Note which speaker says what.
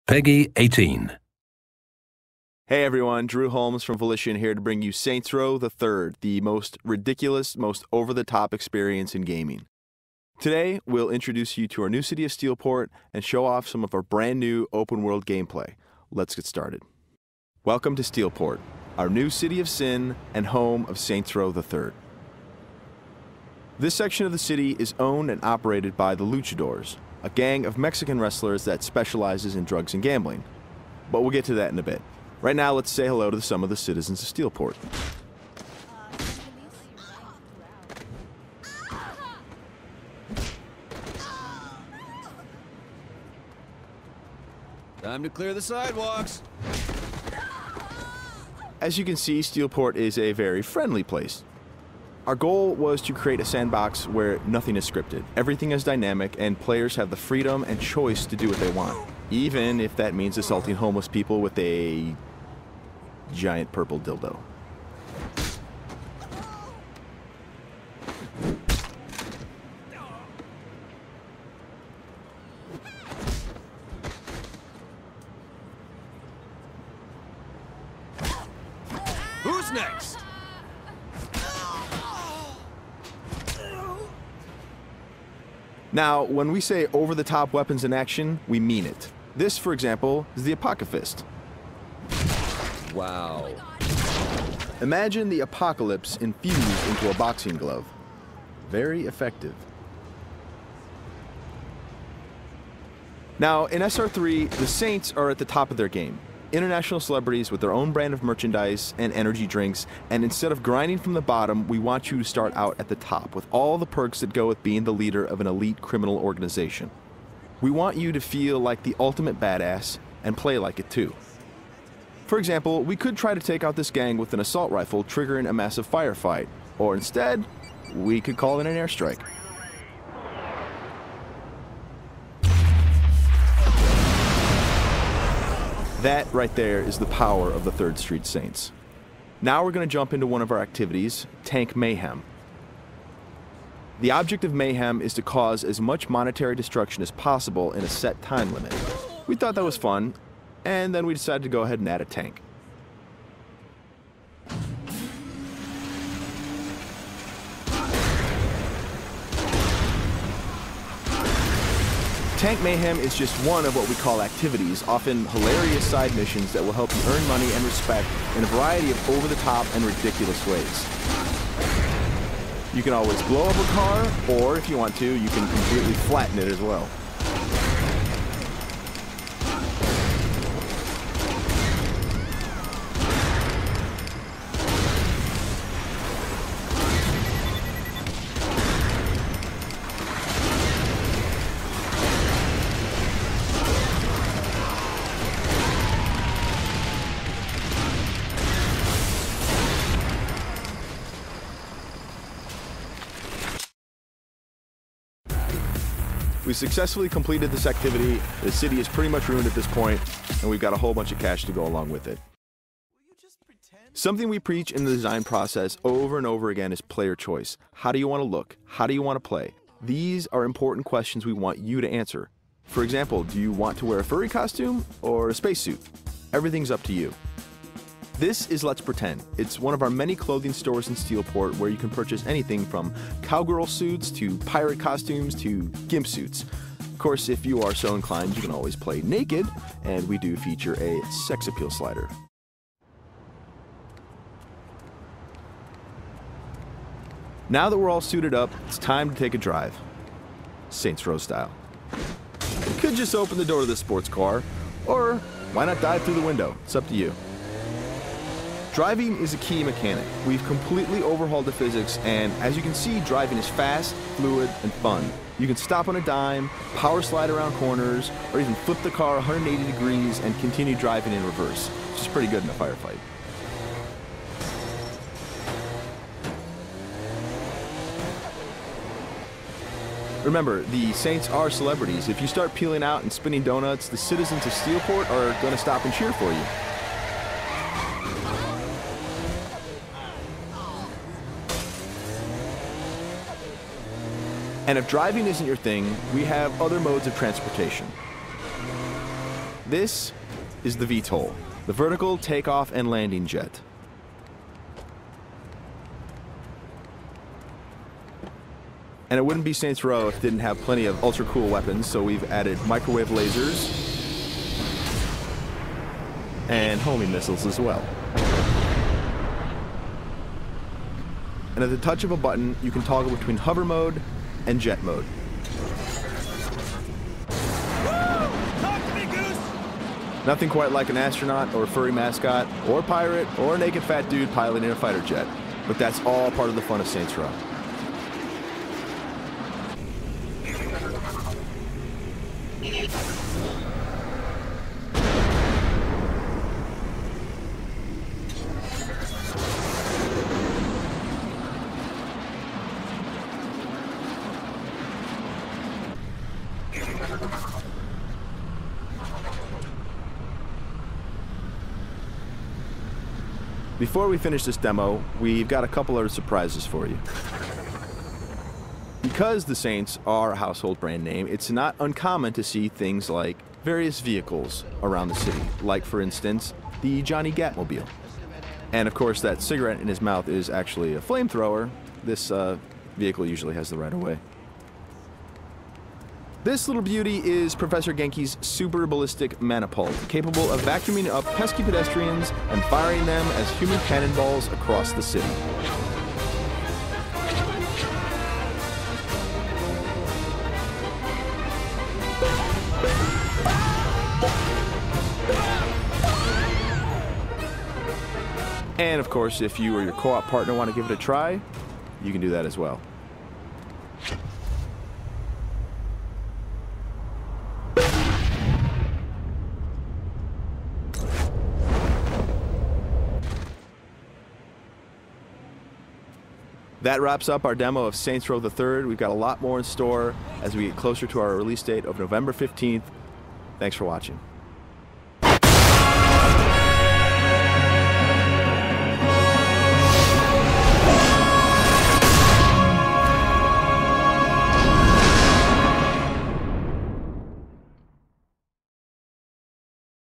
Speaker 1: Peggy 18.
Speaker 2: Hey everyone, Drew Holmes from Volition here to bring you Saints Row the Third, the most ridiculous, most over-the-top experience in gaming. Today, we'll introduce you to our new city of Steelport and show off some of our brand new open-world gameplay. Let's get started. Welcome to Steelport, our new city of sin and home of Saints Row the Third. This section of the city is owned and operated by the Luchadors, a gang of Mexican wrestlers that specializes in drugs and gambling. But we'll get to that in a bit. Right now, let's say hello to some of the citizens of Steelport.
Speaker 3: Time to clear the sidewalks.
Speaker 2: As you can see, Steelport is a very friendly place. Our goal was to create a sandbox where nothing is scripted. Everything is dynamic, and players have the freedom and choice to do what they want, even if that means assaulting homeless people with a giant purple dildo.
Speaker 3: Who's next?
Speaker 2: Now, when we say over-the-top weapons in action, we mean it. This, for example, is the Apocalypse.
Speaker 3: Wow.
Speaker 2: Imagine the apocalypse infused into a boxing glove. Very effective. Now, in SR3, the Saints are at the top of their game. International celebrities with their own brand of merchandise and energy drinks, and instead of grinding from the bottom, we want you to start out at the top with all the perks that go with being the leader of an elite criminal organization. We want you to feel like the ultimate badass and play like it too. For example, we could try to take out this gang with an assault rifle triggering a massive firefight, or instead, we could call in an airstrike. That right there is the power of the 3rd Street Saints. Now we're going to jump into one of our activities, Tank Mayhem. The object of Mayhem is to cause as much monetary destruction as possible in a set time limit. We thought that was fun, and then we decided to go ahead and add a tank. Tank Mayhem is just one of what we call activities, often hilarious side missions that will help you earn money and respect in a variety of over-the-top and ridiculous ways. You can always blow up a car, or if you want to, you can completely flatten it as well. We successfully completed this activity. The city is pretty much ruined at this point, and we've got a whole bunch of cash to go along with it. Something we preach in the design process over and over again is player choice. How do you want to look? How do you want to play? These are important questions we want you to answer. For example, do you want to wear a furry costume or a spacesuit? Everything's up to you. This is Let's Pretend. It's one of our many clothing stores in Steelport where you can purchase anything from cowgirl suits to pirate costumes to gimp suits. Of course, if you are so inclined, you can always play naked, and we do feature a sex appeal slider. Now that we're all suited up, it's time to take a drive. Saints Row style. You could just open the door to the sports car, or why not dive through the window? It's up to you. Driving is a key mechanic. We've completely overhauled the physics, and as you can see, driving is fast, fluid, and fun. You can stop on a dime, power slide around corners, or even flip the car 180 degrees and continue driving in reverse, which is pretty good in a firefight. Remember, the Saints are celebrities. If you start peeling out and spinning donuts, the citizens of Steelport are going to stop and cheer for you. And if driving isn't your thing, we have other modes of transportation. This is the VTOL, the vertical takeoff and landing jet. And it wouldn't be Saints Row if it didn't have plenty of ultra cool weapons, so we've added microwave lasers and homing missiles as well. And at the touch of a button, you can toggle between hover mode and jet mode.
Speaker 3: Talk to me, Goose!
Speaker 2: Nothing quite like an astronaut or a furry mascot or pirate or a naked fat dude piloting a fighter jet, but that's all part of the fun of Saints Row. Before we finish this demo, we've got a couple other surprises for you. Because the Saints are a household brand name, it's not uncommon to see things like various vehicles around the city, like, for instance, the Johnny Gatmobile. And of course, that cigarette in his mouth is actually a flamethrower. This vehicle usually has the right of way. This little beauty is Professor Genki's super ballistic manipult, capable of vacuuming up pesky pedestrians and firing them as human cannonballs across the city. And of course, if you or your co-op partner want to give it a try, you can do that as well. That wraps up our demo of Saints Row the Third. We've got a lot more in store as we get closer to our release date of November 15th. Thanks for watching.